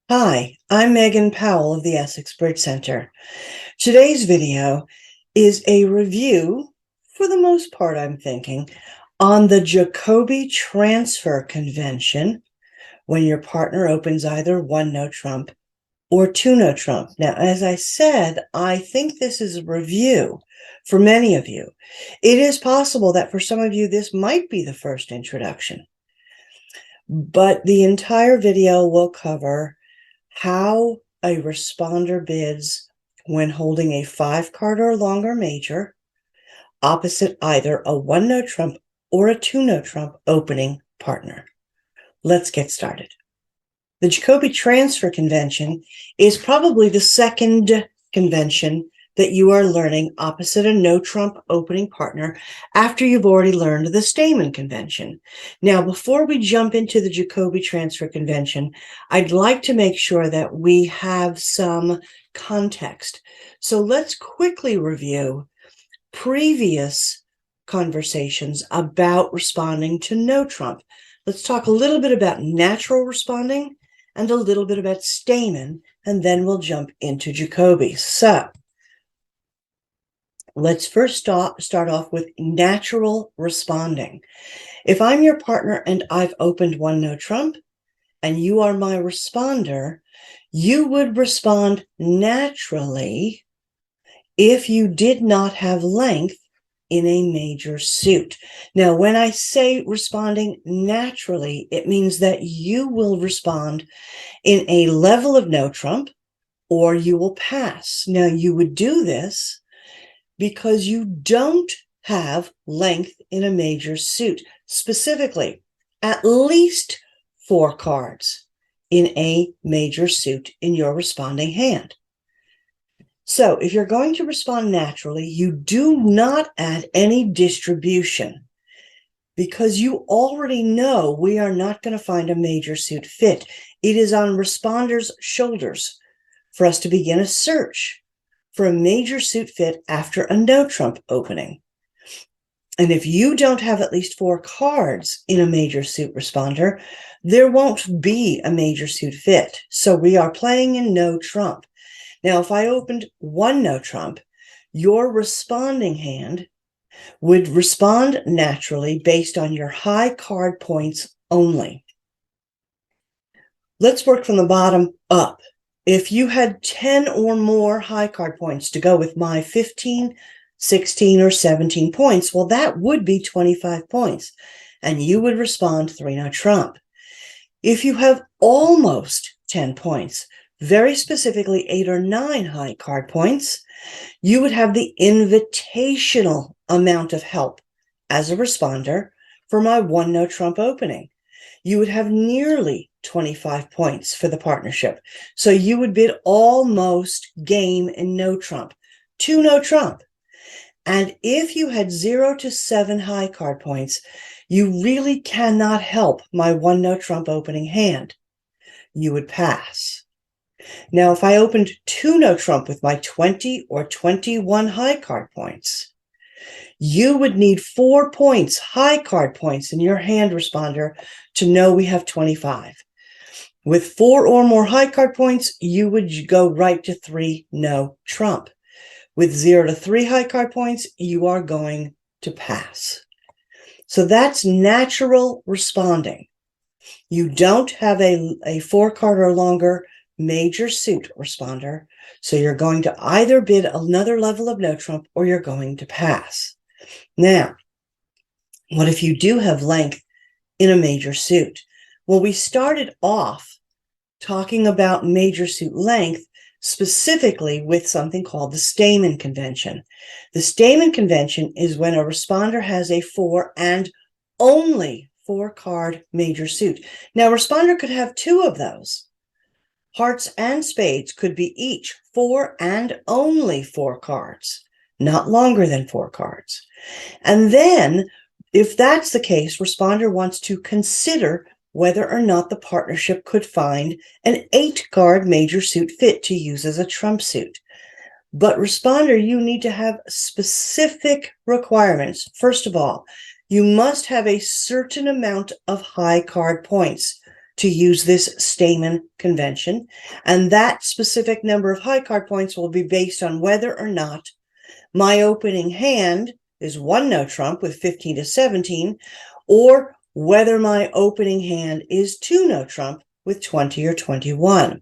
Hi, I'm Megan Powell of the Essex Bridge Center. Today's video is a review, for the most part I'm thinking, on the Jacoby transfer convention when your partner opens either 1-no trump or 2-no trump. Now, as I said, I think this is a review for many of you. It is possible that for some of you this might be the first introduction, but the entire video will cover how a responder bids when holding a 5-card or longer major opposite either a 1-no trump or a 2-no trump opening partner. Let's get started. The Jacoby Transfer Convention is probably the second convention that you are learning opposite a no-trump opening partner after you've already learned the Stamen Convention. Now, before we jump into the Jacoby Transfer Convention, I'd like to make sure that we have some context. So let's quickly review previous conversations about responding to no-trump. Let's talk a little bit about natural responding and a little bit about Stamen, and then we'll jump into Jacoby. So, let's first start off with natural responding. If I'm your partner and I've opened 1-no trump and you are my responder, you would respond naturally if you did not have length in a major suit. Now, when I say responding naturally, it means that you will respond in a level of no trump or you will pass. Now, you would do this because you don't have length in a major suit, specifically at least 4 cards in a major suit in your responding hand. So if you're going to respond naturally, you do not add any distribution because you already know we are not going to find a major suit fit. It is on responders' shoulders for us to begin a search for a major suit fit after a no-trump opening. And if you don't have at least 4 cards in a major suit responder, there won't be a major suit fit. So we are playing in no trump. Now, if I opened 1-no trump, your responding hand would respond naturally based on your high card points only. Let's work from the bottom up. If you had 10 or more high card points to go with my 15, 16, or 17 points, well, that would be 25 points, and you would respond 3-no trump. If you have almost 10 points, very specifically 8 or 9 high card points, you would have the invitational amount of help as a responder for my 1-no trump opening. You would have nearly 25 points for the partnership. So you would bid almost game in no trump, 2-no trump. And if you had 0 to 7 high card points, you really cannot help my 1-no trump opening hand. You would pass. Now, if I opened 2-no trump with my 20 or 21 high card points, you would need 4 points, high card points in your hand responder to know we have 25. With 4 or more high card points, you would go right to 3-no trump. With 0 to 3 high card points, you are going to pass. So that's natural responding. You don't have a 4-card or longer major suit responder, so you're going to either bid another level of no trump or you're going to pass. Now, what if you do have length in a major suit? Well, we started off talking about major suit length specifically with something called the Stamen Convention. The Stamen Convention is when a responder has a 4 and only 4-card major suit. Now, a responder could have 2 of those. Hearts and spades could be each 4 and only 4 cards, not longer than 4 cards. And then, if that's the case, responder wants to consider whether or not the partnership could find an 8-card major suit fit to use as a trump suit. But responder, you need to have specific requirements. First of all, you must have a certain amount of high card points to use this Stamen convention, and that specific number of high card points will be based on whether or not my opening hand is 1 no trump with 15 to 17, or whether my opening hand is 2 no trump with 20 or 21.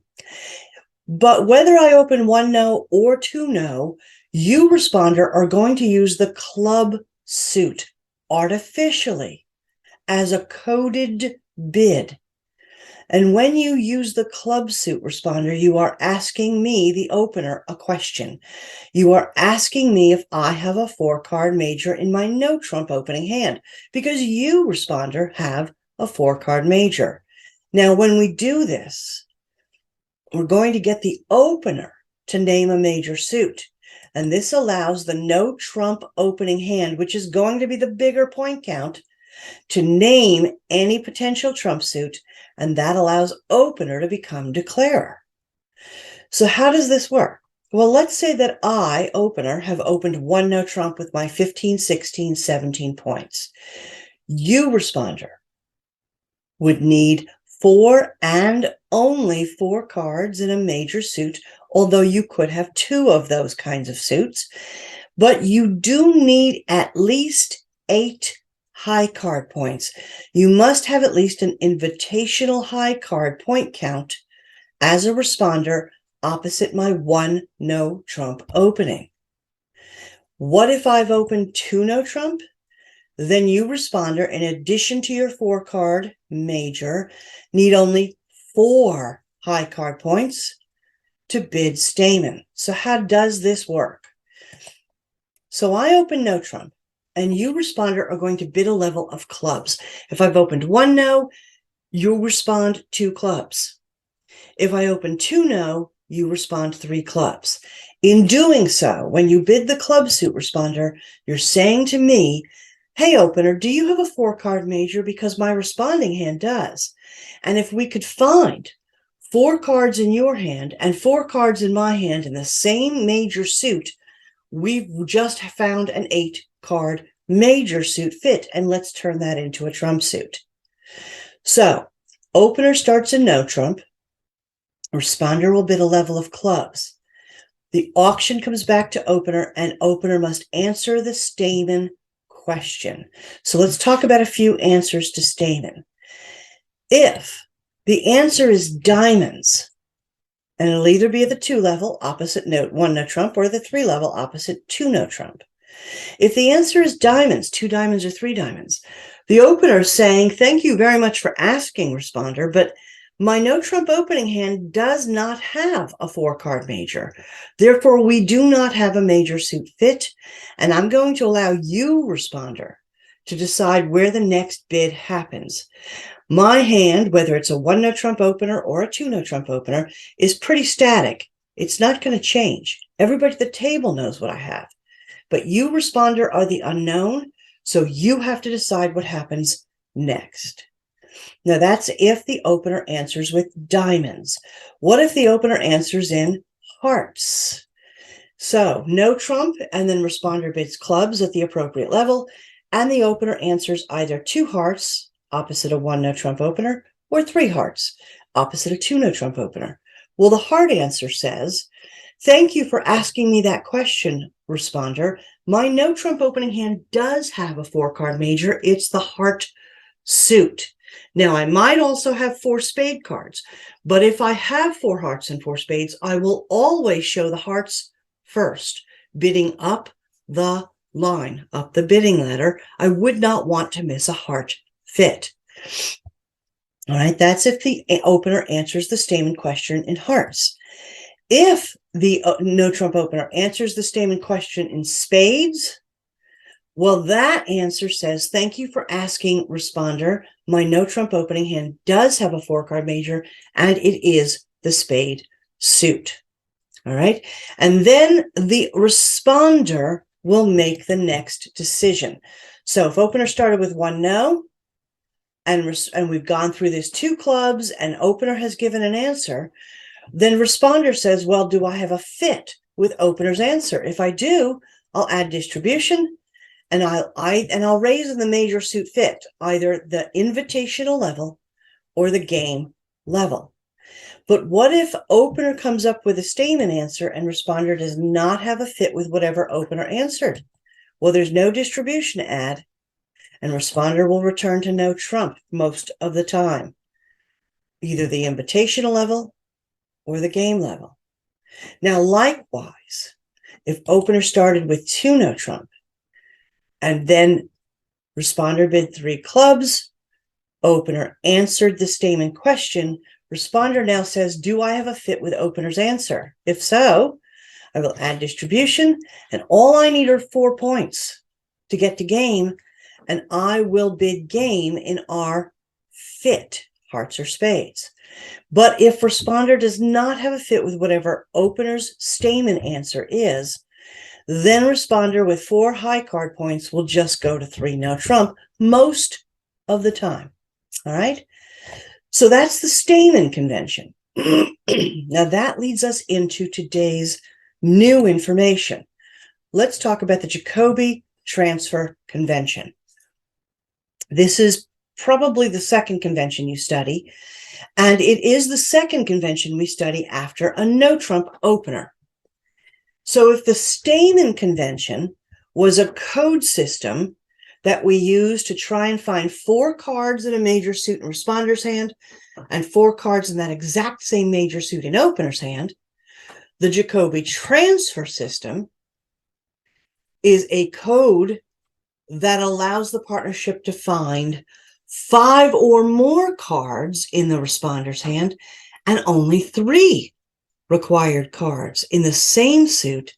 But whether I open 1 no or 2 no, you, responder, are going to use the club suit artificially as a coded bid. And when you use the club suit, responder, you are asking me, the opener, a question. You are asking me if I have a 4-card major in my no trump opening hand, because you, responder, have a 4-card major. Now, when we do this, we're going to get the opener to name a major suit. And this allows the no trump opening hand, which is going to be the bigger point count, to name any potential trump suit, and that allows opener to become declarer. So how does this work? Well, let's say that I, opener, have opened 1 no trump with my 15, 16, 17 points. You, responder, would need 4 and only 4 cards in a major suit, although you could have 2 of those kinds of suits. But you do need at least 8 high card points. You must have at least an invitational high card point count as a responder opposite my 1 no trump opening. What if I've opened 2 no trump? Then you, responder, in addition to your 4-card major, need only 4 high card points to bid Stamen. So how does this work? So I open no trump, and you, responder, are going to bid a level of clubs. If I've opened 1 no, you'll respond 2 clubs. If I open 2 no, you respond 3 clubs. In doing so, when you bid the club suit, responder, you're saying to me, hey, opener, do you have a 4-card major? Because my responding hand does. And if we could find 4 cards in your hand and 4 cards in my hand in the same major suit, we've just found an 8-card major suit fit, and let's turn that into a trump suit. So, opener starts a no trump. Responder will bid a level of clubs. The auction comes back to opener, and opener must answer the Stamen question. So let's talk about a few answers to Stamen. If the answer is diamonds, and it'll either be at the 2 level opposite 1 no trump, or the 3 level opposite 2 no trump. If the answer is diamonds, 2 diamonds or 3 diamonds, the opener is saying, thank you very much for asking, responder, but my no trump opening hand does not have a 4-card major. Therefore, we do not have a major suit fit, and I'm going to allow you, responder, to decide where the next bid happens. My hand, whether it's a 1 no trump opener or a 2 no trump opener, is pretty static. It's not going to change. Everybody at the table knows what I have. But you, responder, are the unknown, so you have to decide what happens next. Now, that's if the opener answers with diamonds. What if the opener answers in hearts? So, no trump, and then responder bids clubs at the appropriate level, and the opener answers either 2 hearts, opposite a 1 no trump opener, or 3 hearts, opposite a 2 no trump opener. Well, the heart answer says, thank you for asking me that question, responder. My no trump opening hand does have a 4-card major. It's the heart suit. Now, I might also have 4 spade cards, but if I have 4 hearts and 4 spades, I will always show the hearts first, bidding up the line, up the bidding ladder. I would not want to miss a heart fit. All right, that's if the opener answers the Stamen question in hearts. If the no trump opener answers the Stamen question in spades, well, that answer says, thank you for asking, responder. My no trump opening hand does have a 4-card major, and it is the spade suit. All right. And then the responder will make the next decision. So if opener started with 1 no, and we've gone through this 2 clubs, and opener has given an answer, then responder says, well, do I have a fit with opener's answer? If I do, I'll add distribution, and I'll raise in the major suit fit, either the invitational level or the game level. But what if opener comes up with a statement answer and responder does not have a fit with whatever opener answered? Well, there's no distribution to add, and responder will return to no trump most of the time, either the invitational level or the game level. Now, likewise, if opener started with 2 no trump and then responder bid 3 clubs, opener answered the statement question, responder now says, do I have a fit with opener's answer? If so, I will add distribution, and all I need are 4 points to get to game, and I will bid game in our fit, hearts or spades. But if responder does not have a fit with whatever opener's statement answer is, then responder with 4 high card points will just go to 3 no trump most of the time. All right? So that's the statement convention. Now that leads us into today's new information. Let's talk about the Jacoby transfer convention. This is probably the second convention you study, and it is the second convention we study after a no trump opener. So if the statement convention was a code system that we use to try and find 4 cards in a major suit in responder's hand and 4 cards in that exact same major suit in opener's hand, the Jacoby transfer system is a code that allows the partnership to find 5 or more cards in the responder's hand and only 3 required cards in the same suit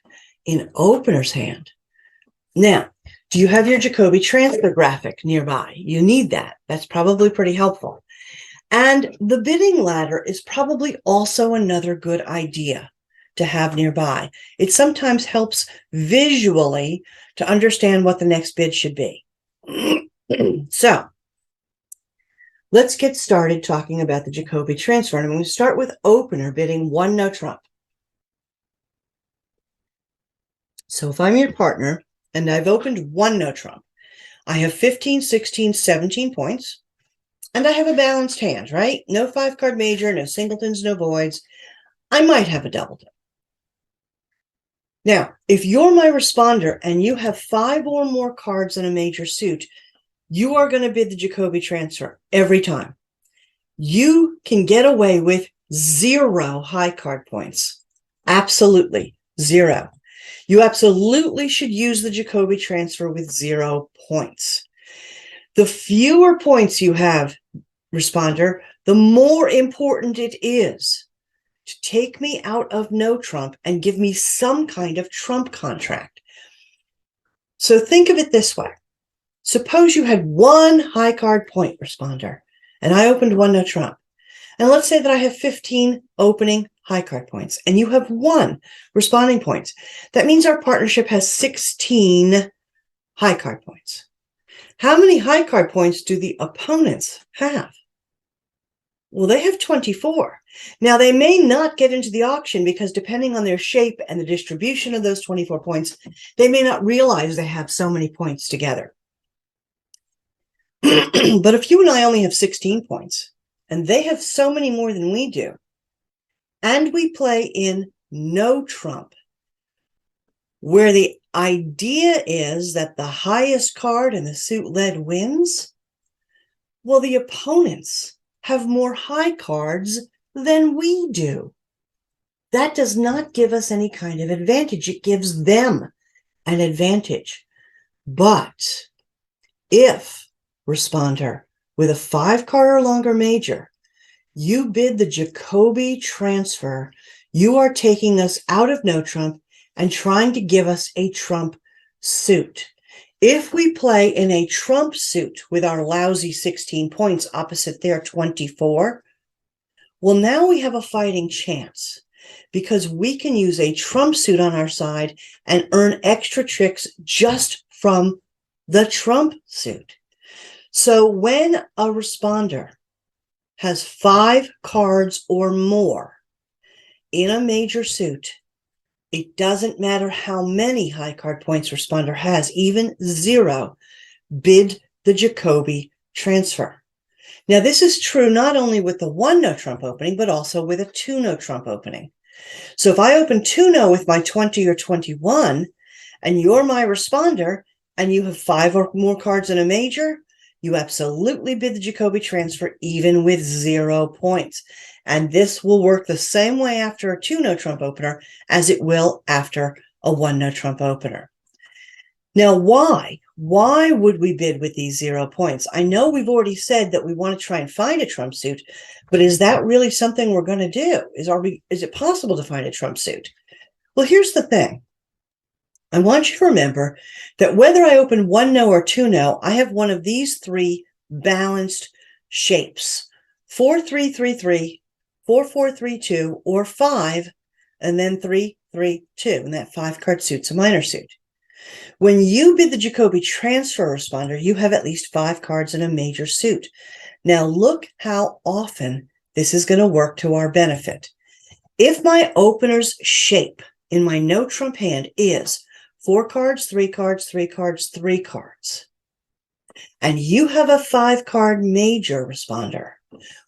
in opener's hand. Now, do you have your Jacoby transfer graphic nearby? You need that. That's probably pretty helpful. And the bidding ladder is probably also another good idea to have nearby. It sometimes helps visually to understand what the next bid should be. So let's get started talking about the Jacoby transfer. And I'm going to start with opener bidding 1 no trump. So if I'm your partner and I've opened 1 no trump, I have 15, 16, 17 points, and I have a balanced hand, right? No 5-card major, no singletons, no voids. I might have a double dip. Now, if you're my responder and you have 5 or more cards in a major suit, you are going to bid the Jacoby transfer every time. You can get away with 0 high card points. Absolutely 0. You absolutely should use the Jacoby transfer with 0 points. The fewer points you have, responder, the more important it is to take me out of no trump and give me some kind of trump contract. So think of it this way. Suppose you had 1 high card point, responder, and I opened 1 no trump. And let's say that I have 15 opening high card points and you have 1 responding points. That means our partnership has 16 high card points. How many high card points do the opponents have? Well, they have 24. Now, they may not get into the auction because depending on their shape and the distribution of those 24 points, they may not realize they have so many points together. But if you and I only have 16 points, and they have so many more than we do, and we play in no trump, where the idea is that the highest card in the suit led wins, well, the opponents have more high cards than we do. That does not give us any kind of advantage. It gives them an advantage. But if, responder, with a 5-card or longer major, you bid the Jacoby transfer, you are taking us out of no trump and trying to give us a trump suit. If we play in a trump suit with our lousy 16 points opposite their 24, well, now we have a fighting chance because we can use a trump suit on our side and earn extra tricks just from the trump suit. So when a responder has 5 cards or more in a major suit, it doesn't matter how many high card points responder has, even 0, bid the Jacoby transfer. Now, this is true not only with the 1-no trump opening, but also with a 2-no trump opening. So if I open 2-no with my 20 or 21, and you're my responder, and you have 5 or more cards in a major, you absolutely bid the Jacoby transfer even with 0 points. And this will work the same way after a 2-no trump opener as it will after a 1-no trump opener. Now, why? Why would we bid with these 0 points? I know we've already said that we want to try and find a trump suit, but is that really something we're going to do? Is it possible to find a trump suit? Well, here's the thing. I want you to remember that whether I open 1-no or 2-no, I have one of these 3 balanced shapes: 4-3-3-3, 4-4-3-2, or 5, and then 3-3-2, and that 5-card suit's a minor suit. When you bid the Jacoby transfer responder, you have at least 5 cards in a major suit. Now look how often this is going to work to our benefit. If my opener's shape in my no trump hand is 4 cards, 3 cards, 3 cards, 3 cards, and you have a 5-card major responder,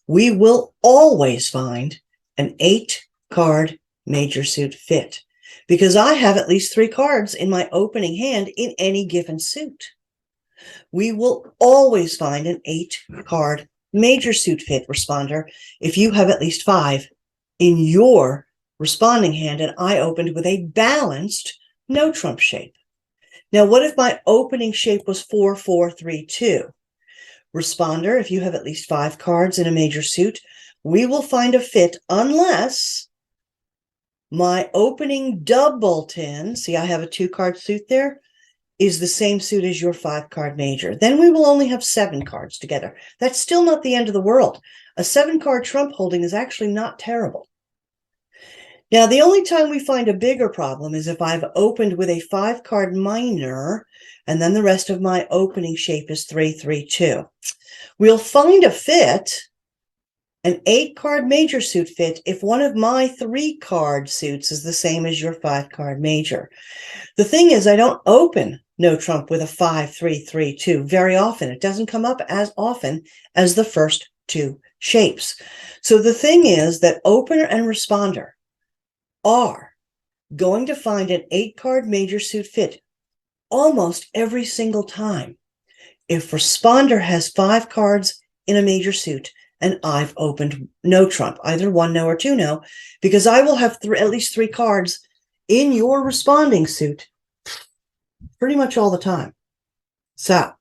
we will always find an 8-card major suit fit, because I have at least 3 cards in my opening hand in any given suit. We will always find an 8-card major suit fit responder if you have at least 5 in your responding hand, and I opened with a balanced no trump shape. Now, what if my opening shape was 4-4-3-2? Responder, if you have at least 5 cards in a major suit, we will find a fit unless my opening double 10, see I have a 2-card suit there, is the same suit as your 5-card major. Then we will only have 7 cards together. That's still not the end of the world. A 7-card trump holding is actually not terrible. Now, the only time we find a bigger problem is if I've opened with a 5-card minor, and then the rest of my opening shape is 3-3-2. We'll find a fit, an 8-card major suit fit, if one of my 3-card suits is the same as your 5-card major. The thing is, I don't open no trump with a 5-3-3-2 very often. It doesn't come up as often as the first 2 shapes. So the thing is that opener and responder are going to find an 8-card major suit fit almost every single time if responder has 5 cards in a major suit and I've opened no trump, either 1-no or 2-no, because I will have at least 3 cards in your responding suit pretty much all the time. So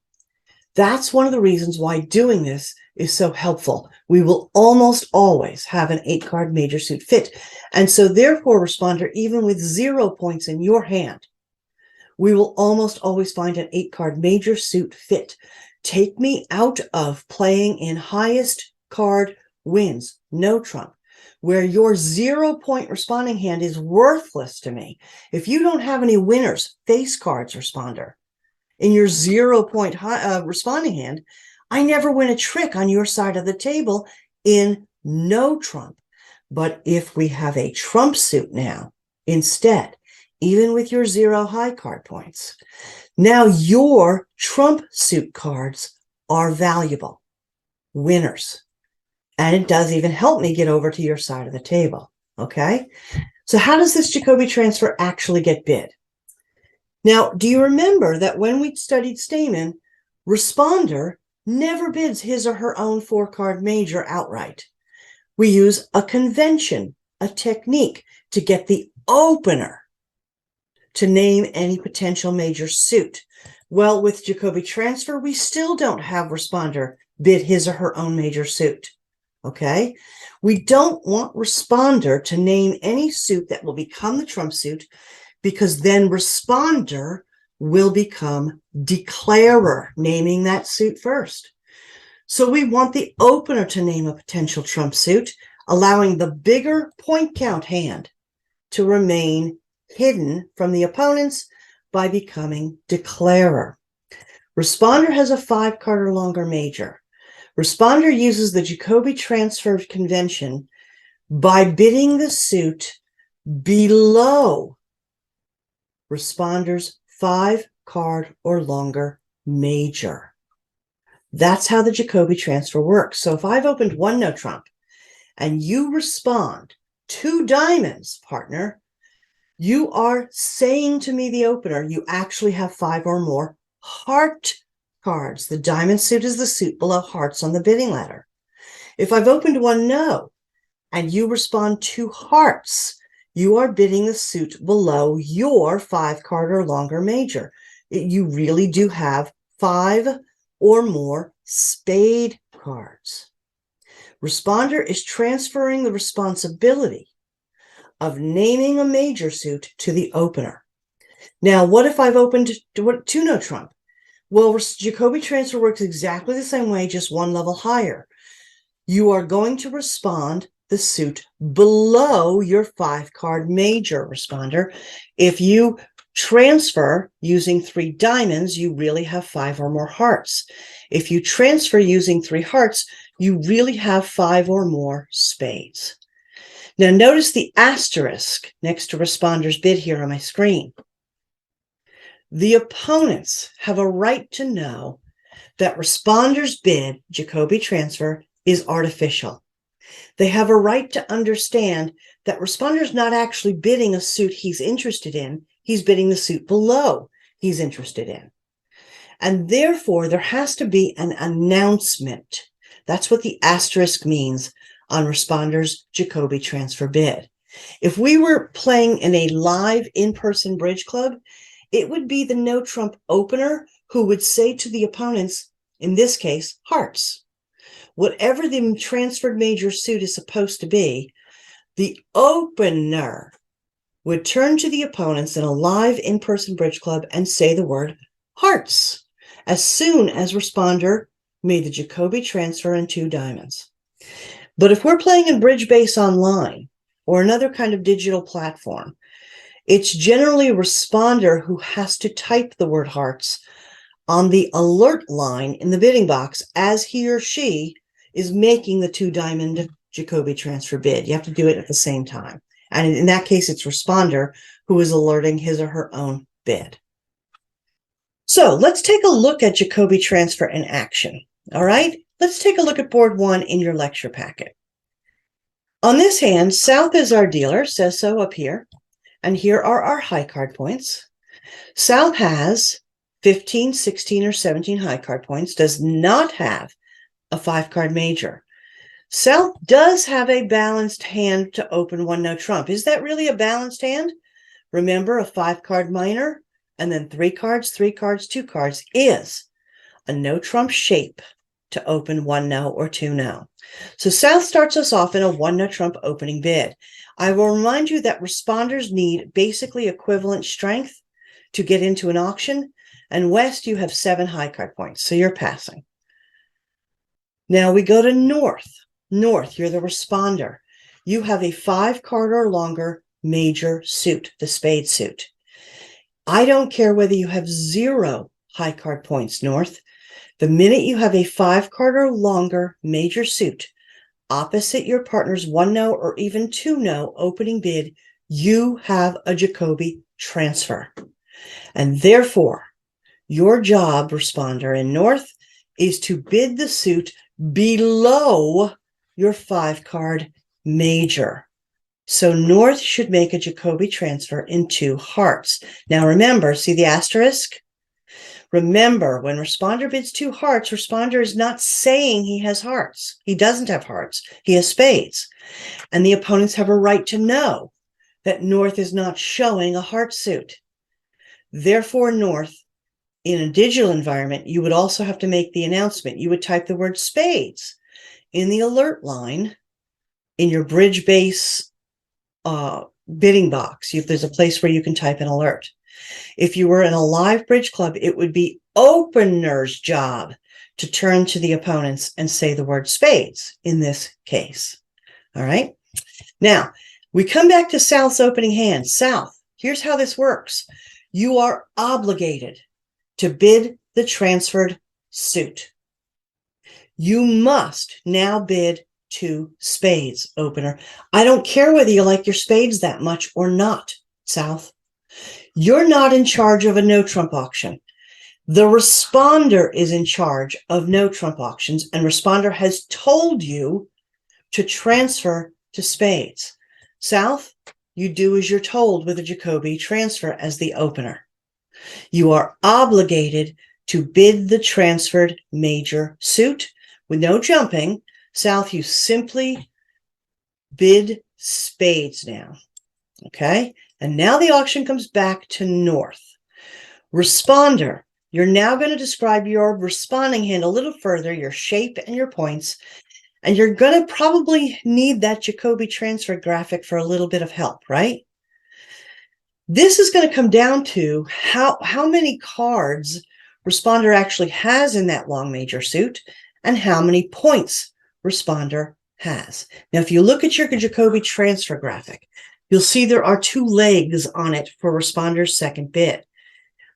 that's one of the reasons why doing this is so helpful. We will almost always have an 8-card major suit fit. And so therefore, responder, even with 0 points in your hand, we will almost always find an 8-card major suit fit. Take me out of playing in highest card wins, no trump, where your 0-point responding hand is worthless to me. If you don't have any winners, face cards, responder, in your 0-point responding hand, I never win a trick on your side of the table in no trump. But if we have a trump suit now, instead, even with your 0 high card points, now your trump suit cards are valuable, winners. And it does even help me get over to your side of the table, okay? So how does this Jacoby transfer actually get bid? Now, do you remember that when we studied Stamen, responder never bids his or her own 4-card major outright? We use a convention, a technique to get the opener to name any potential major suit. Well, with Jacoby transfer, we still don't have responder bid his or her own major suit. Okay, we don't want responder to name any suit that will become the trump suit, because then responder will become declarer, naming that suit first. So we want the opener to name a potential trump suit, allowing the bigger point count hand to remain hidden from the opponents by becoming declarer. Responder has a 5-card or longer major. Responder uses the Jacoby transfer convention by bidding the suit below responder's 5-card or longer major. That's how the Jacoby transfer works. So if I've opened one no trump and you respond, two diamonds, partner, you are saying to me, the opener, you actually have 5 or more heart cards. The diamond suit is the suit below hearts on the bidding ladder. If I've opened one no and you respond to hearts, you are bidding the suit below your 5-card or longer major. You really do have 5 or more spade cards. Responder is transferring the responsibility of naming a major suit to the opener. Now, what if I've opened two no trump? Well, Jacoby transfer works exactly the same way, just one level higher. You are going to respond the suit below your 5-card major, responder. If you transfer using 3 diamonds, you really have 5 or more hearts. If you transfer using 3 hearts, you really have 5 or more spades. Now notice the asterisk next to responder's bid here on my screen. The opponents have a right to know that responder's bid, Jacoby transfer, is artificial. They have a right to understand that responder's not actually bidding a suit he's interested in. He's bidding the suit below he's interested in. And therefore, there has to be an announcement. That's what the asterisk means on responder's Jacoby transfer bid. If we were playing in a live in-person bridge club, it would be the no trump opener who would say to the opponents, in this case, hearts. Whatever the transferred major suit is supposed to be, the opener would turn to the opponents in a live in-person bridge club and say the word hearts as soon as responder made the Jacoby transfer in 2 diamonds. But if we're playing in Bridge Base Online or another kind of digital platform, it's generally a responder who has to type the word hearts on the alert line in the bidding box as he or she is making the 2 diamond Jacoby transfer bid. You have to do it at the same time. And in that case, it's responder who is alerting his or her own bid. So let's take a look at Jacoby transfer in action. All right, let's take a look at board 1 in your lecture packet. On this hand, South is our dealer, says so up here. And here are our high card points. South has 15, 16, or 17 high card points, does not have a 5-card major. South does have a balanced hand to open one no trump. Is that really a balanced hand? Remember, a 5-card minor and then 3 cards, 3 cards, 2 cards is a no trump shape to open 1 no or 2 no. So South starts us off in a 1 no trump opening bid. I will remind you that responders need basically equivalent strength to get into an auction, and West, you have 7 high card points, so you're passing. Now we go to North. North, you're the responder. You have a 5-card or longer major suit, the spade suit. I don't care whether you have 0 high card points, North. The minute you have a 5-card or longer major suit opposite your partner's 1 no or even 2 no opening bid, you have a Jacoby transfer. And therefore, your job, responder in North, is to bid the suit below your 5-card major. So North should make a Jacoby transfer in 2 hearts. Now remember, see the asterisk? Remember, when responder bids 2 hearts, responder is not saying he has hearts. He doesn't have hearts. He has spades. And the opponents have a right to know that North is not showing a heart suit. Therefore, North, in a digital environment, you would also have to make the announcement. You would type the word spades in the alert line in your bridge base bidding box. There's a place where you can type an alert. If you were in a live bridge club, it would be opener's job to turn to the opponents and say the word spades in this case. All right. Now, we come back to South's opening hand. South, here's how this works. You are obligated to bid the transferred suit. You must now bid 2 spades, opener. I don't care whether you like your spades that much or not, South. You're not in charge of a no trump auction. The responder is in charge of no trump auctions, and responder has told you to transfer to spades. South, you do as you're told with a Jacoby transfer as the opener. You are obligated to bid the transferred major suit with no jumping. South, you simply bid spades now. Okay? And now the auction comes back to North. Responder, you're now going to describe your responding hand a little further, your shape and your points, and you're going to probably need that Jacoby transfer graphic for a little bit of help, right? This is going to come down to how many cards responder actually has in that long major suit and how many points responder has. Now, if you look at your Jacoby transfer graphic, you'll see there are two legs on it for responder's second bid.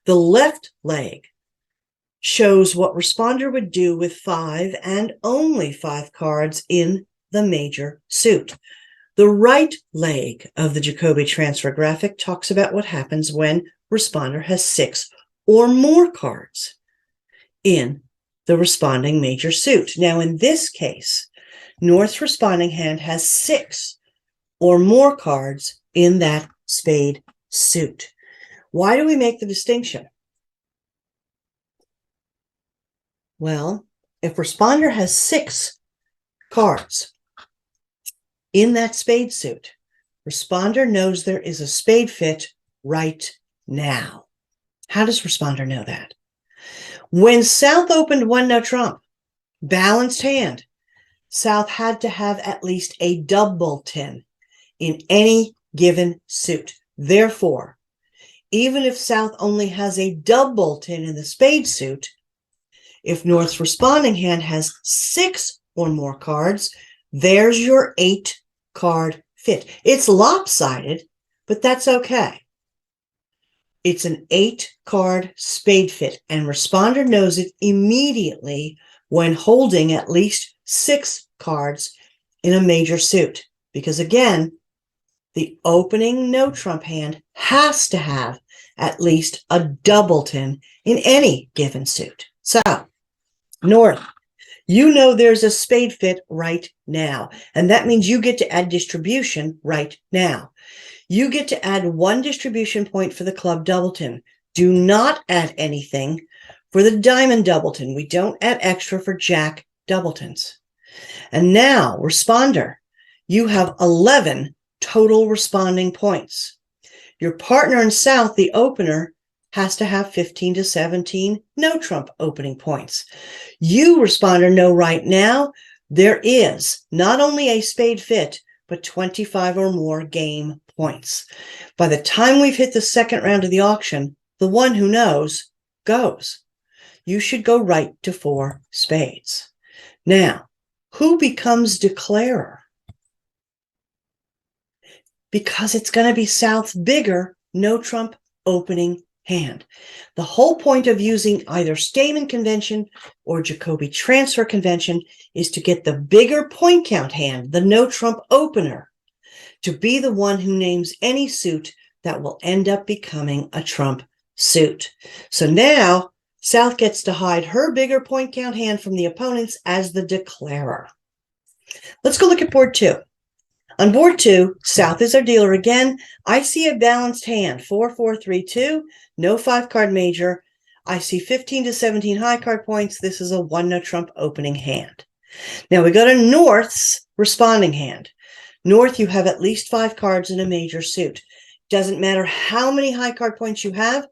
The left leg shows what responder would do with 5 and only 5 cards in the major suit. The right leg of the Jacoby transfer graphic talks about what happens when responder has 6 or more cards in the responding major suit. Now, in this case, North's responding hand has 6 or more cards in that spade suit. Why do we make the distinction? Well, if responder has 6 cards in that spade suit, responder knows there is a spade fit right now. How does responder know that? When South opened 1-no trump, balanced hand, South had to have at least a double 10 in any given suit. Therefore, even if South only has a double 10 in the spade suit, if North's responding hand has 6 or more cards, there's your 8-card fit. It's lopsided, but that's okay. It's an 8-card spade fit, and responder knows it immediately when holding at least 6 cards in a major suit. Because again, the opening no trump hand has to have at least a double 10 in any given suit. So, North, you know there's a spade fit right now, and that means you get to add distribution right now. You get to add 1 distribution point for the club doubleton. Do not add anything for the diamond doubleton. We don't add extra for jack doubletons. And now, responder, you have 11 total responding points. Your partner in South, the opener, has to have 15 to 17 no trump opening points. You, responder, know right now there is not only a spade fit, but 25 or more game points. By the time we've hit the second round of the auction, the one who knows goes. You should go right to 4 spades. Now, who becomes declarer? Because it's going to be South's bigger no trump opening hand. The whole point of using either Stamen convention or Jacoby transfer convention is to get the bigger point count hand, the no trump opener, to be the one who names any suit that will end up becoming a trump suit. So now South gets to hide her bigger point count hand from the opponents as the declarer. Let's go look at board 2. On board 2, South is our dealer again. I see a balanced hand, 4-4-3-2, no 5-card major. I see 15 to 17 high card points. This is a 1-no trump opening hand. Now we go to North's responding hand. North, you have at least 5 cards in a major suit. Doesn't matter how many high card points you have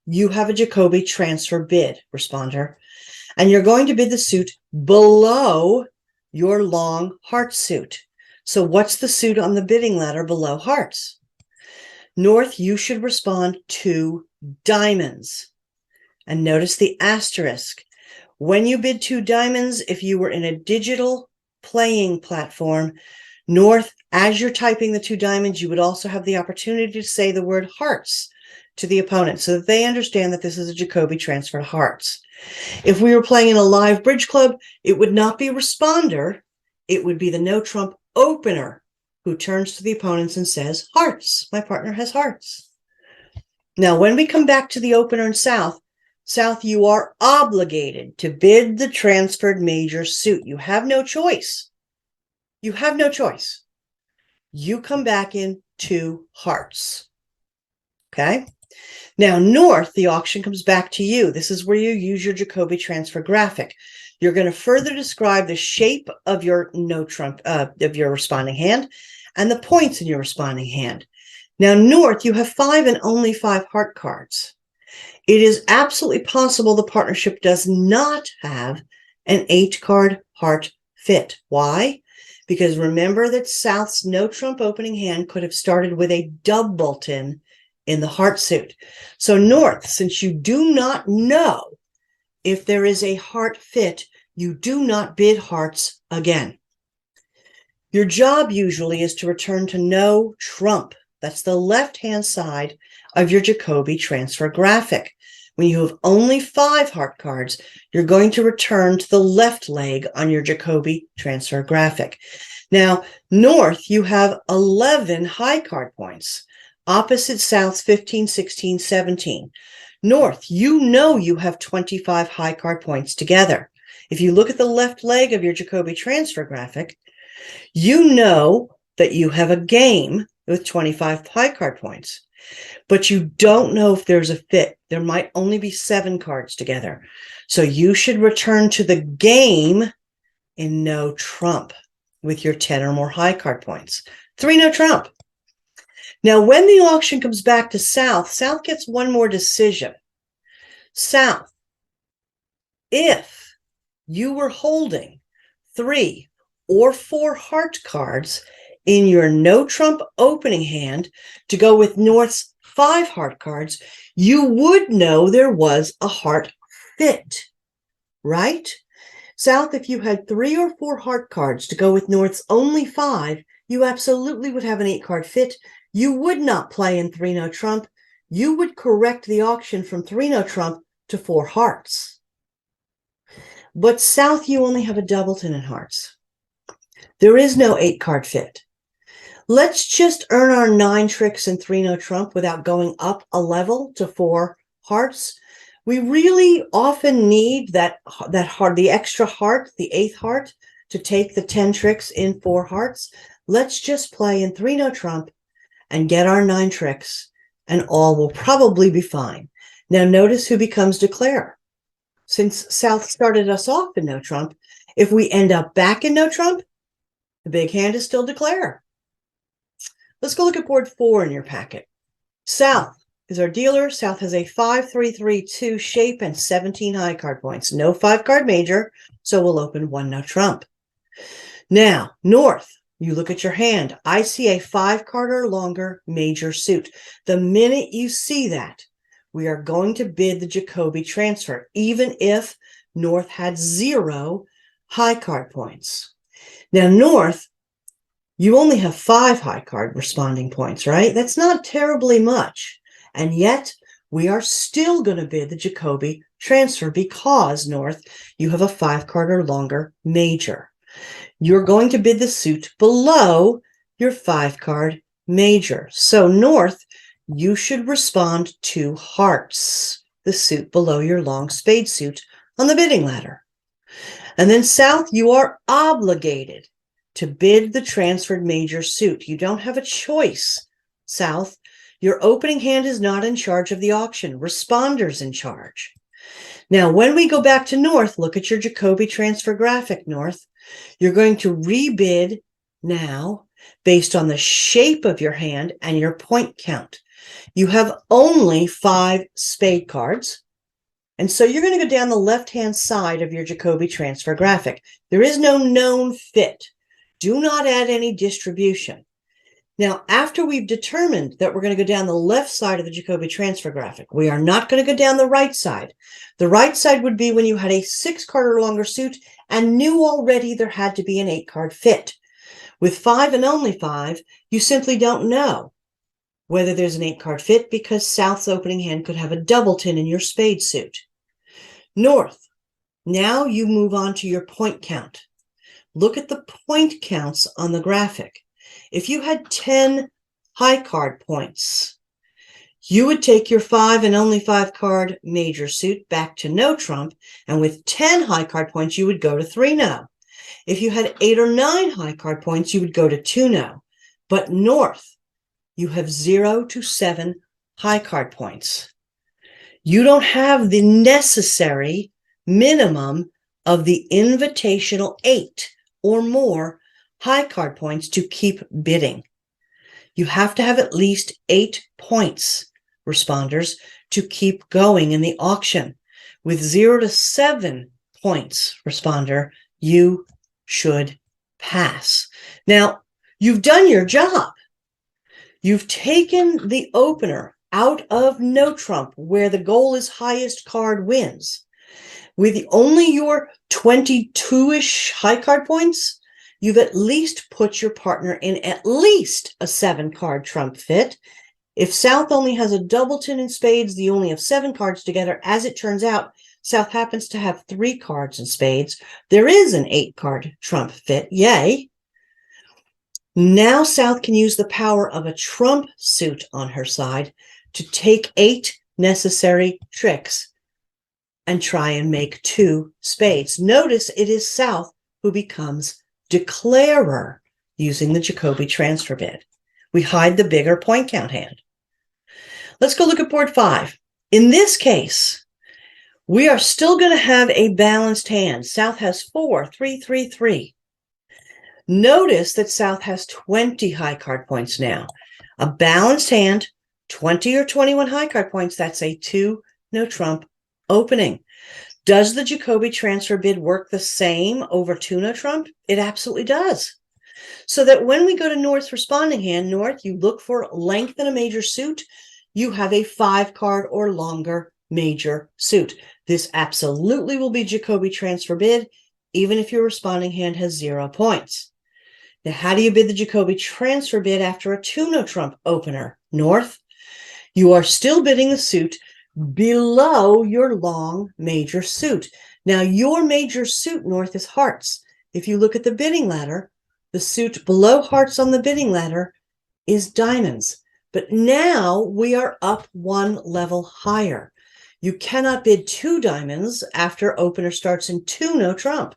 a Jacoby transfer bid, responder. And you're going to bid the suit below your long heart suit. So what's the suit on the bidding ladder below hearts? North, you should respond to diamonds. And notice the asterisk. When you bid 2 diamonds, if you were in a digital playing platform, North, as you're typing the 2 diamonds, you would also have the opportunity to say the word hearts to the opponent so that they understand that this is a Jacoby transfer hearts. If we were playing in a live bridge club, it would not be responder. It would be the no trump opener who turns to the opponents and says, hearts, my partner has hearts. Now, when we come back to the opener in South, South, you are obligated to bid the transferred major suit. You have no choice. You have no choice. You come back in 2 hearts. Okay? Now, North, the auction comes back to you. This is where you use your Jacoby transfer graphic. You're going to further describe the shape of your no trump of your responding hand and the points in your responding hand. Now, North, you have 5 and only 5 heart cards. It is absolutely possible the partnership does not have an 8-card heart fit. Why? Because remember that South's no trump opening hand could have started with a doubleton in the heart suit. So North, since you do not know if there is a heart fit, you do not bid hearts again. Your job usually is to return to no trump. That's the left-hand side of your Jacoby transfer graphic. When you have only 5 heart cards, you're going to return to the left leg on your Jacoby transfer graphic. Now, North, you have 11 high card points, opposite South's 15, 16, 17. North, you know you have 25 high card points together. If you look at the left leg of your Jacoby transfer graphic, you know that you have a game with 25 high card points, but you don't know if there's a fit. There might only be 7 cards together. So you should return to the game in no trump with your 10 or more high card points. 3 no trump. Now, when the auction comes back to South, South gets one more decision. South, if you were holding 3 or 4 heart cards in your no trump opening hand to go with North's 5 heart cards, you would know there was a heart fit, right? South, if you had 3 or 4 heart cards to go with North's only 5, you absolutely would have an 8-card fit. You would not play in 3 no trump. You would correct the auction from 3 no trump to 4 hearts. But South, you only have a doubleton in hearts. There is no 8-card fit. Let's just earn our 9 tricks in 3 no trump without going up a level to 4 hearts. We really often need that heart, the extra heart, the 8th heart, to take the 10 tricks in 4 hearts. Let's just play in 3 no trump and get our 9 tricks, and all will probably be fine. Now notice who becomes declare. Since South started us off in no trump, if we end up back in no trump, the big hand is still declare. Let's go look at board 4 in your packet. South is our dealer. South has a 5-3-3-2 shape and 17 high card points. No 5-card major, so we'll open 1 no trump. Now, North, you look at your hand. I see a 5-card or longer major suit. The minute you see that, we are going to bid the Jacoby transfer, even if North had 0 high card points. Now, North, you only have 5 high card responding points, right? That's not terribly much. And yet, we are still going to bid the Jacoby transfer because, North, you have a 5-card or longer major. You're going to bid the suit below your 5-card major. So, North, you should respond to hearts, the suit below your long spade suit on the bidding ladder. And then, South, you are obligated to bid the transferred major suit. You don't have a choice, South. Your opening hand is not in charge of the auction. Responder's in charge. Now, when we go back to North, look at your Jacoby transfer graphic, North. You're going to rebid now based on the shape of your hand and your point count. You have only 5 spade cards. And so you're going to go down the left-hand side of your Jacoby transfer graphic. There is no known fit. Do not add any distribution. Now, after we've determined that we're going to go down the left side of the Jacoby transfer graphic, we are not going to go down the right side. The right side would be when you had a 6-card or longer suit and knew already there had to be an 8-card fit. With 5 and only 5, you simply don't know whether there's an 8-card fit because South's opening hand could have a doubleton in your spade suit. North, now you move on to your point count. Look at the point counts on the graphic. If you had 10 high card points, you would take your 5 and only 5 card major suit back to no trump, and with 10 high card points, you would go to 3 no. If you had 8 or 9 high card points, you would go to 2 no. But north, you have 0 to 7 high card points. You don't have the necessary minimum of the invitational 8 or more high card points to keep bidding. You have to have at least 8 points, responders, to keep going in the auction. With 0 to 7 points, responder, you should pass. Now, you've done your job. You've taken the opener out of no trump, where the goal is highest card wins. With only your 22-ish high card points, you've at least put your partner in at least a 7-card trump fit. If South only has a doubleton in spades, you only have 7 cards together. As it turns out, South happens to have 3 cards in spades. There is an 8-card trump fit. Yay. Now South can use the power of a trump suit on her side to take 8 necessary tricks and try and make 2 spades. Notice it is South who becomes declarer using the Jacoby transfer bid. We hide the bigger point count hand. Let's go look at board 5. In this case, we are still going to have a balanced hand. South has 4, 3, 3, 3. Notice that South has 20 high card points now. A balanced hand, 20 or 21 high card points, that's a 2 no trump opening. Does the Jacoby transfer bid work the same over 2 no trump? It absolutely does. So that when we go to North's responding hand, North, you look for length in a major suit, you have a 5-card or longer major suit. This absolutely will be Jacoby transfer bid, even if your responding hand has 0 points. Now, how do you bid the Jacoby transfer bid after a 2 no trump opener? North, you are still bidding the suit below your long major suit. Now, your major suit, North, is hearts. If you look at the bidding ladder, the suit below hearts on the bidding ladder is diamonds. But now we are up 1 level higher. You cannot bid 2 diamonds after opener starts in 2 no trump.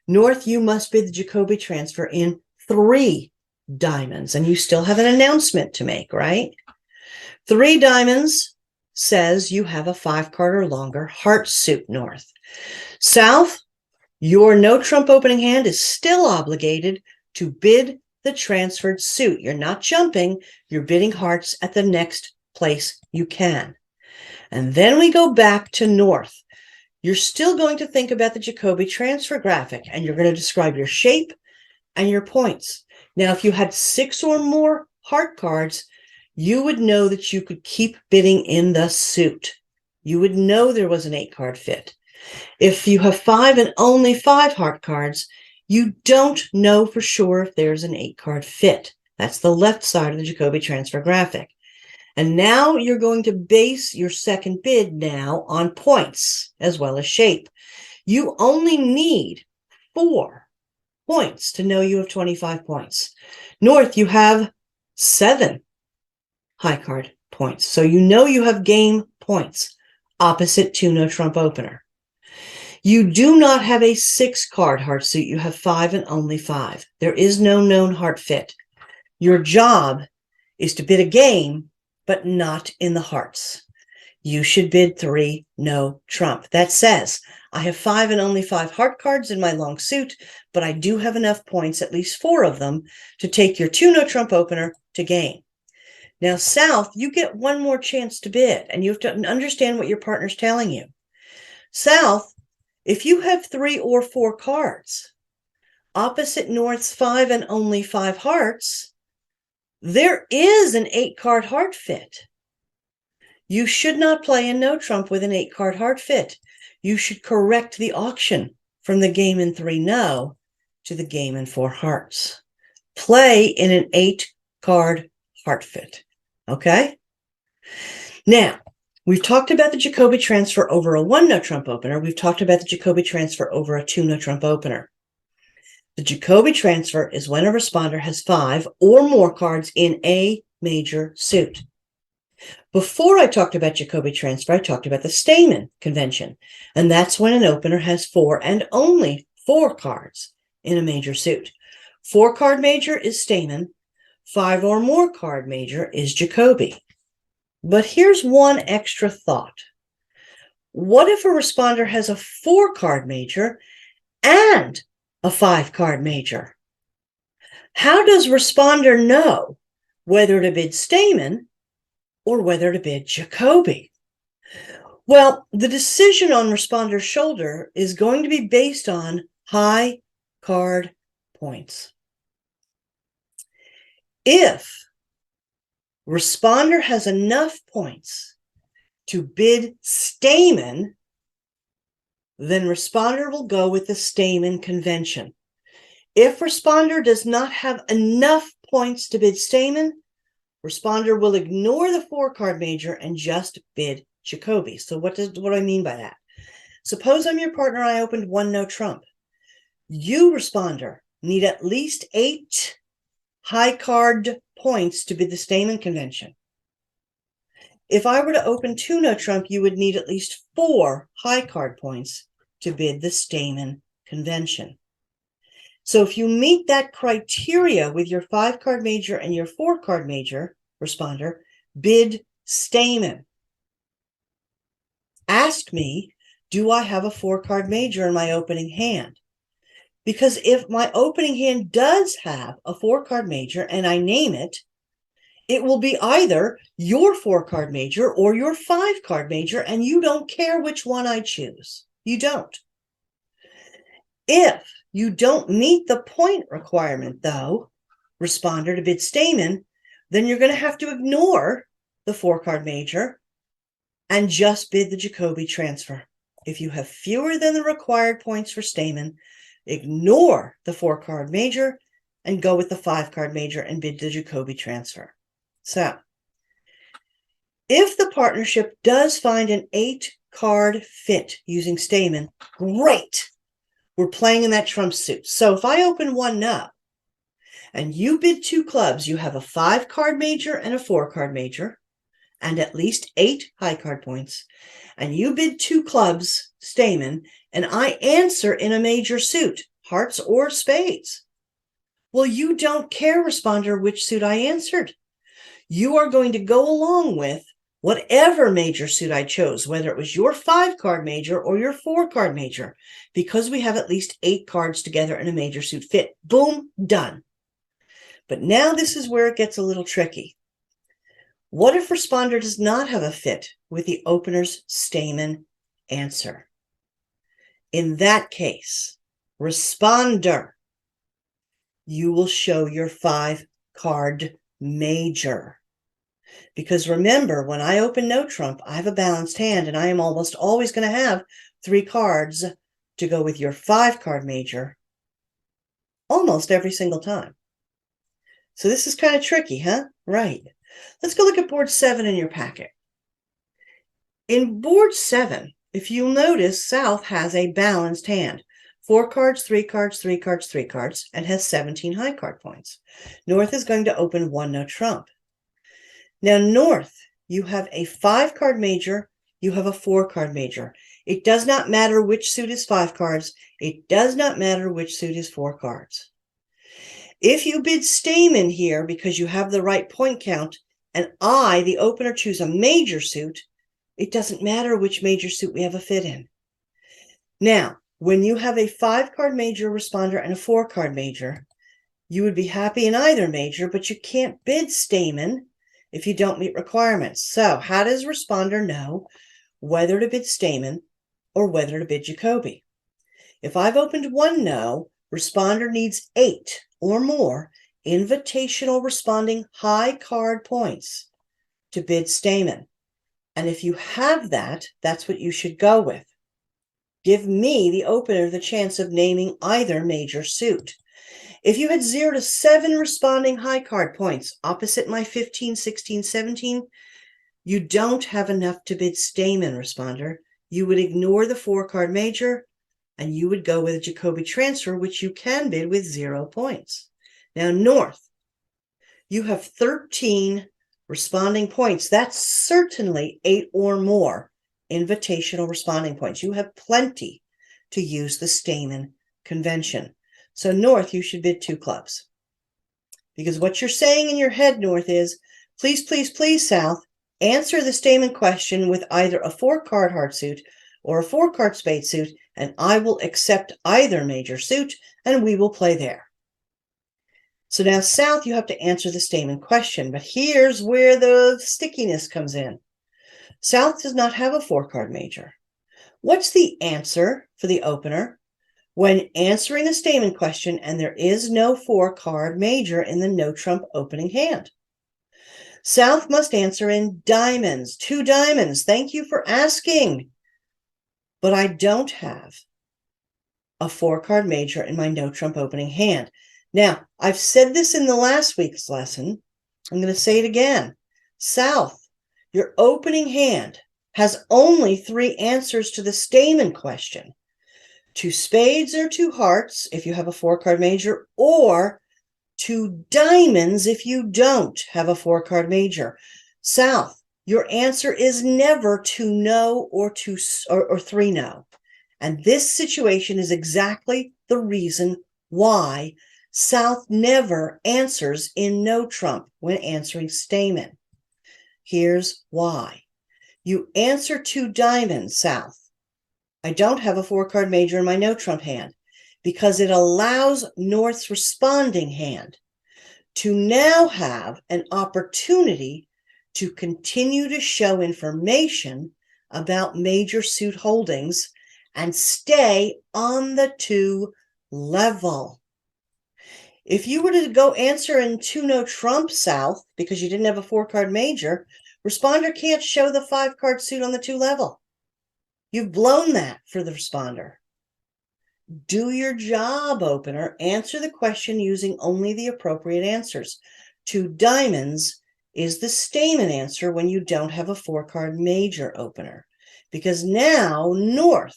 North, you must bid the Jacoby transfer in 3 diamonds, and you still have an announcement to make, right? 3 diamonds says you have a 5-card or longer heart suit, North. South, your no trump opening hand is still obligated to bid the transferred suit. You're not jumping, you're bidding hearts at the next place you can. And then we go back to North. You're still going to think about the Jacoby transfer graphic, and you're going to describe your shape and your points. Now, if you had 6 or more heart cards, you would know that you could keep bidding in the suit. You would know there was an 8-card fit. If you have 5 and only 5 heart cards, you don't know for sure if there's an 8-card fit. That's the left side of the Jacoby transfer graphic. And now you're going to base your second bid now on points as well as shape. You only need 4 points to know you have 25 points. North, you have 7 high card points. So you know you have game points opposite 2 no trump opener. You do not have a 6-card heart suit. You have 5 and only 5. There is no known heart fit. Your job is to bid a game, but not in the hearts. You should bid 3 no trump. That says, I have 5 and only 5 heart cards in my long suit, but I do have enough points, at least 4 of them, to take your 2 no trump opener to game. Now, South, you get 1 more chance to bid, and you have to understand what your partner's telling you. South, if you have 3 or 4 cards, opposite North's 5 and only 5 hearts, there is an 8-card heart fit. You should not play in no trump with an 8-card heart fit. You should correct the auction from the game in 3 no to the game in 4 hearts. Play in an 8-card heart fit. Okay? Now, we've talked about the Jacoby transfer over a 1 no trump opener. We've talked about the Jacoby transfer over a 2 no trump opener. The Jacoby transfer is when a responder has 5 or more cards in a major suit. Before I talked about Jacoby transfer, I talked about the Stayman convention, and that's when an opener has 4 and only 4 cards in a major suit. 4-card major is Stayman, 5 or more card major is Jacoby. But here's one extra thought. What if a responder has a 4-card major and a 5-card major? How does responder know whether to bid Stayman or whether to bid Jacoby? Well, the decision on responder's shoulder is going to be based on high card points. If responder has enough points to bid Stayman, then responder will go with the Stayman convention. If responder does not have enough points to bid Stayman, responder will ignore the 4-card major and just bid Jacoby. So what do I mean by that? Suppose I'm your partner, I opened 1 no trump. You, responder, need at least 8 high card points to bid the Stayman convention. If I were to open 2 no trump, you would need at least 4 high card points to bid the Stayman convention. So if you meet that criteria with your 5-card major and your 4-card major, responder, bid Stayman. Ask me, do I have a 4-card major in my opening hand? Because if my opening hand does have a 4-card major and I name it, it will be either your 4-card major or your 5-card major, and you don't care which one I choose. You don't. If you don't meet the point requirement, though, responder, to bid Stayman, then you're going to have to ignore the 4-card major and just bid the Jacoby transfer. If you have fewer than the required points for Stayman, ignore the 4-card major and go with the 5-card major and bid the Jacoby transfer. So, if the partnership does find an 8-card fit using Stayman, great. We're playing in that trump suit. So if I open 1 no and you bid 2 clubs, you have a 5-card major and a 4-card major and at least 8 high card points, and you bid 2 clubs, Stayman, and I answer in a major suit, hearts or spades. Well, you don't care, responder, which suit I answered. You are going to go along with whatever major suit I chose, whether it was your 5-card major or your 4-card major, because we have at least 8 cards together in a major suit fit. Boom, done. But now this is where it gets a little tricky. What if responder does not have a fit with the opener's Stayman answer? In that case, responder, you will show your 5-card major. Because remember, when I open no trump, I have a balanced hand, and I am almost always going to have 3 cards to go with your 5-card major almost every single time. So this is kind of tricky, huh? Right. Let's go look at board 7 in your packet. In board 7, if you'll notice, South has a balanced hand. 4 cards, 3 cards, 3 cards, 3 cards, and has 17 high card points. North is going to open 1 no trump. Now, North, you have a 5-card major, you have a 4-card major. It does not matter which suit is 5 cards. It does not matter which suit is 4 cards. If you bid Stayman here because you have the right point count, and I, the opener, choose a major suit, it doesn't matter which major suit we have a fit in. Now, when you have a 5-card major responder and a 4-card major, you would be happy in either major, but you can't bid Stayman if you don't meet requirements. So how does responder know whether to bid Stayman or whether to bid Jacoby? If I've opened 1 no, responder needs 8 or more invitational responding high card points to bid Stayman. And if you have that, that's what you should go with. Give me, the opener, the chance of naming either major suit. If you had 0 to 7 responding high card points, opposite my 15, 16, 17, you don't have enough to bid Stayman, responder. You would ignore the 4-card major, and you would go with a Jacoby transfer, which you can bid with 0 points. Now, North, you have 13 Responding points, that's certainly 8 or more invitational responding points. You have plenty to use the Stamen convention. So North, you should bid 2 clubs. Because what you're saying in your head, North, is, please, please, please, South, answer the Stamen question with either a 4-card heart suit or a 4-card spade suit, and I will accept either major suit, and we will play there. So now, South, you have to answer the Stamen question, but here's where the stickiness comes in. South does not have a 4-card major. What's the answer for the opener when answering the Stamen question and there is no 4-card major in the no-trump opening hand? South must answer in diamonds, 2 diamonds. Thank you for asking. But I don't have a 4-card major in my no-trump opening hand. Now, I've said this in the last week's lesson. I'm going to say it again. South, your opening hand has only 3 answers to the Stamen question. 2 spades or 2 hearts if you have a 4-card major, or 2 diamonds if you don't have a 4-card major. South, your answer is never 2 no or 3 no. And this situation is exactly the reason why South never answers in no trump when answering Stamen. Here's why. You answer 2 diamonds, South. I don't have a 4-card major in my no trump hand because it allows North's responding hand to now have an opportunity to continue to show information about major suit holdings and stay on the 2 level. If you were to go answer in 2 no trump, South, because you didn't have a 4-card major, responder can't show the 5-card suit on the 2 level. You've blown that for the responder. Do your job, opener. Answer the question using only the appropriate answers. 2 diamonds is the Stamen answer when you don't have a 4-card major, opener. Because now, North,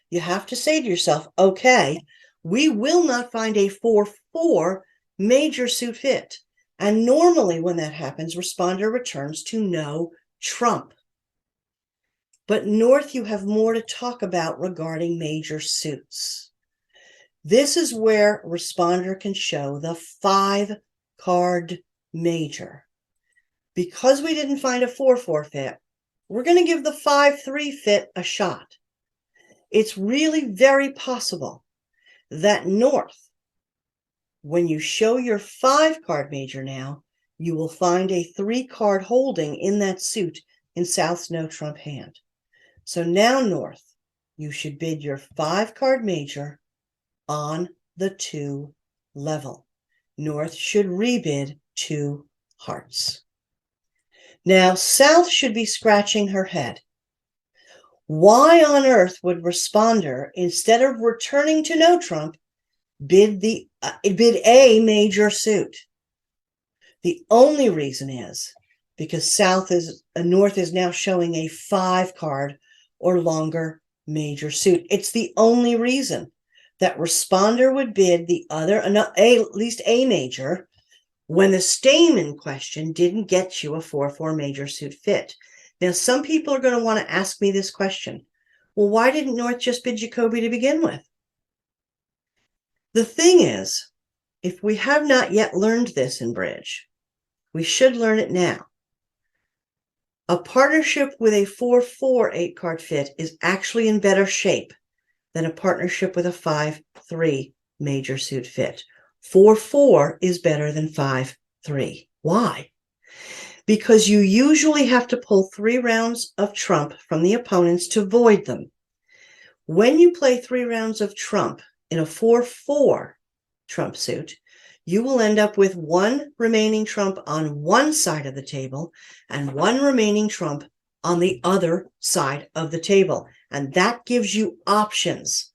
you have to say to yourself, okay, we will not find a 4-4 major suit fit. And normally when that happens, responder returns to no trump. But North, you have more to talk about regarding major suits. This is where responder can show the 5-card major. Because we didn't find a 4-4 fit, we're going to give the 5-3 fit a shot. It's really very possible that North, when you show your 5-card major now, you will find a 3-card holding in that suit in South's no trump hand. So now, North, you should bid your 5-card major on the 2 level. North should rebid 2 hearts. Now, South should be scratching her head. Why on earth would responder, instead of returning to no trump, bid a major suit? The only reason is because North is now showing a 5-card or longer major suit. It's the only reason that responder would bid the other, at least a major, when the Stamen question didn't get you a 4-4 major suit fit. Now, some people are going to want to ask me this question. Well, why didn't North just bid Jacoby to begin with? The thing is, if we have not yet learned this in bridge, we should learn it now. A partnership with a 4-4 8-card fit is actually in better shape than a partnership with a 5-3 major suit fit. 4-4 is better than 5-3. Why? Because you usually have to pull 3 rounds of trump from the opponents to void them. When you play 3 rounds of trump in a 4-4 trump suit, you will end up with 1 remaining trump on one side of the table and 1 remaining trump on the other side of the table. And that gives you options,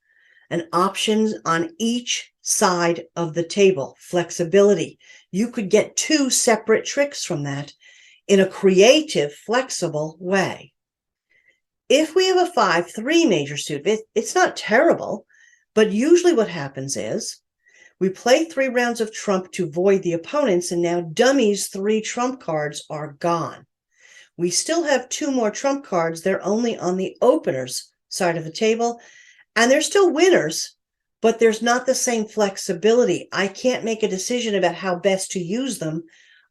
and options on each side of the table, flexibility. You could get 2 separate tricks from that in a creative, flexible way. If we have a 5-3 major suit, it's not terrible, but usually what happens is We play 3 rounds of trump to void the opponents, and now dummy's 3 trump cards are gone. We still have 2 more trump cards. They're only on the opener's side of the table, and they're still winners, but there's not the same flexibility. I can't make a decision about how best to use them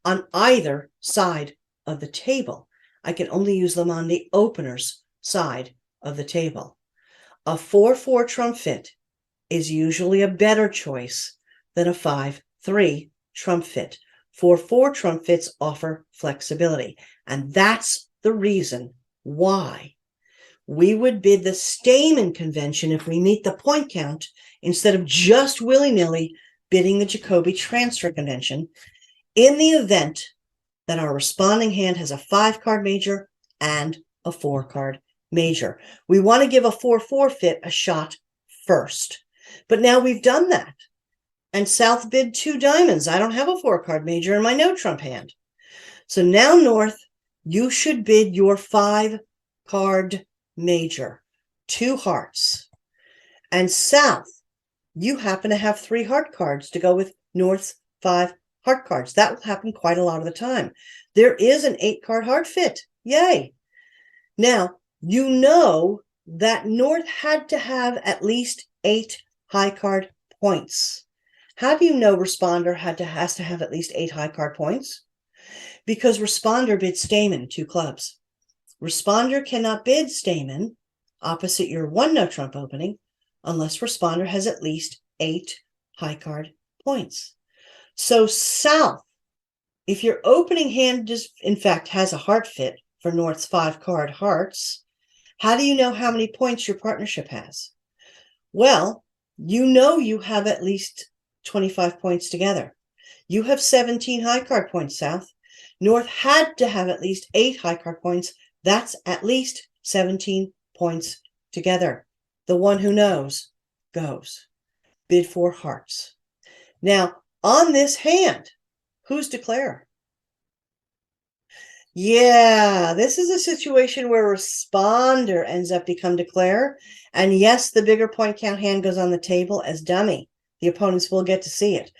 on either side of the table. I can only use them on the opener's side of the table. A 4-4 trump fit is usually a better choice than a 5-3 trump fit. 4-4 trump fits offer flexibility, and that's the reason why we would bid the Stayman convention if we meet the point count instead of just willy-nilly bidding the Jacoby transfer convention in the event that our responding hand has a 5-card major and a 4-card major. We want to give a 4-4 fit a shot first. But now we've done that. And South bid 2 diamonds. I don't have a 4-card major in my no trump hand. So now North, you should bid your 5-card major, 2 hearts. And South, you happen to have 3 heart cards to go with North's 5 heart cards. That will happen quite a lot of the time. There is an 8-card heart fit. Yay. Now, you know that North had to have at least 8 high card points. How do you know Responder has to have at least 8 high card points? Because Responder bid Stayman 2 clubs. Responder cannot bid Stayman opposite your 1 no trump opening unless Responder has at least 8 high card points. So South, if your opening hand in fact has a heart fit for North's 5-card hearts, how do you know how many points your partnership has? Well, you know you have at least 25 points together. You have 17 high card points, South. North had to have at least 8 high card points. That's at least 17 points together. The one who knows goes. Bid 4 hearts. Now, on this hand, who's declarer? Yeah, this is a situation where Responder ends up become declarer. And yes, the bigger point count hand goes on the table as dummy. The opponents will get to see it.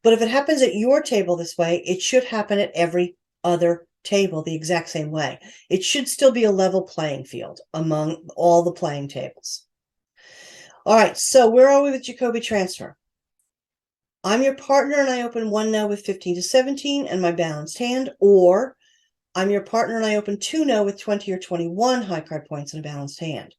But if it happens at your table this way, it should happen at every other table the exact same way. It should still be a level playing field among all the playing tables. All right, so where are we with Jacoby transfer? I'm your partner and I open 1 no with 15 to 17 and my balanced hand, or I'm your partner and I open 2 no with 20 or 21 high card points in a balanced hand.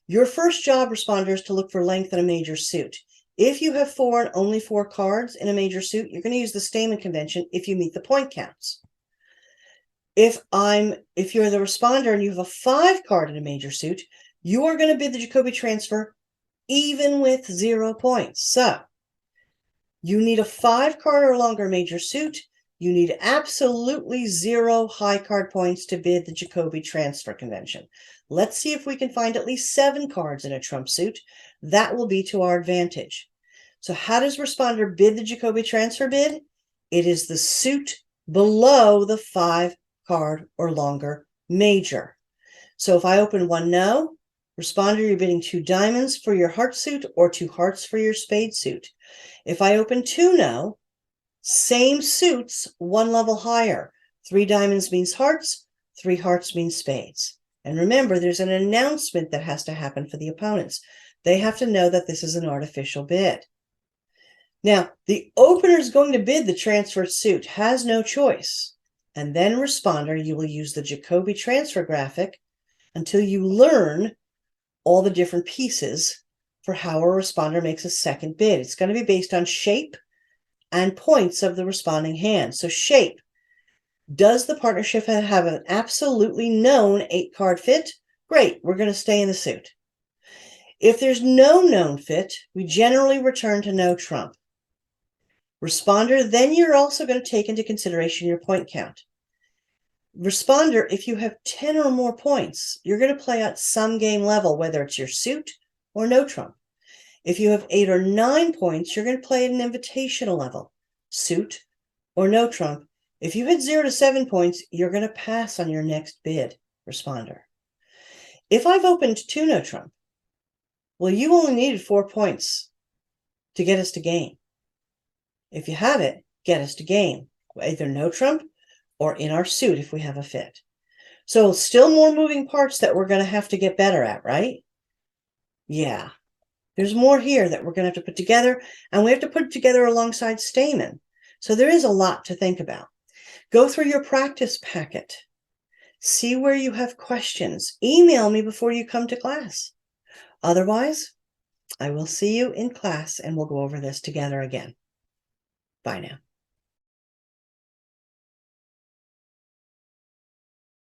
Your first job, Responder, is to look for length in a major suit. If you have 4 and only 4 cards in a major suit, you're going to use the Stayman convention if you meet the point counts. If you're the Responder and you have a 5 card in a major suit, you are going to bid the Jacoby transfer even with 0 points. So you need a 5 card or longer major suit. You need absolutely 0 high card points to bid the Jacoby transfer convention. Let's see if we can find at least 7 cards in a trump suit. That will be to our advantage. So how does Responder bid the Jacoby transfer bid? It is the suit below the 5 card or longer major. So if I open 1 no, Responder, you're bidding 2 diamonds for your heart suit or 2 hearts for your spade suit. If I open 2 no, same suits, 1 level higher. 3 diamonds means hearts, 3 hearts means spades. And remember, there's an announcement that has to happen for the opponents. They have to know that this is an artificial bid. Now, the opener is going to bid the transferred suit, has no choice. And then Responder, you will use the Jacoby transfer graphic until you learn all the different pieces for how a Responder makes a second bid. It's going to be based on shape and points of the responding hand. So shape, does the partnership have an absolutely known 8-card fit? Great, we're going to stay in the suit. If there's no known fit, we generally return to no trump. Responder, then you're also going to take into consideration your point count. Responder, if you have 10 or more points, you're going to play at some game level, whether it's your suit or no trump. If you have 8 or 9 points, you're going to play at an invitational level, suit or no trump. If you had 0 to 7 points, you're going to pass on your next bid, Responder. If I've opened 2 no trump, well, you only needed 4 points to get us to game. If you have it, get us to game, either no trump or in our suit if we have a fit. So still more moving parts that we're going to have to get better at, right? Yeah. There's more here that we're going to have to put together, and we have to put it together alongside Stamen. So there is a lot to think about. Go through your practice packet. See where you have questions. Email me before you come to class. Otherwise, I will see you in class and we'll go over this together again. Bye now.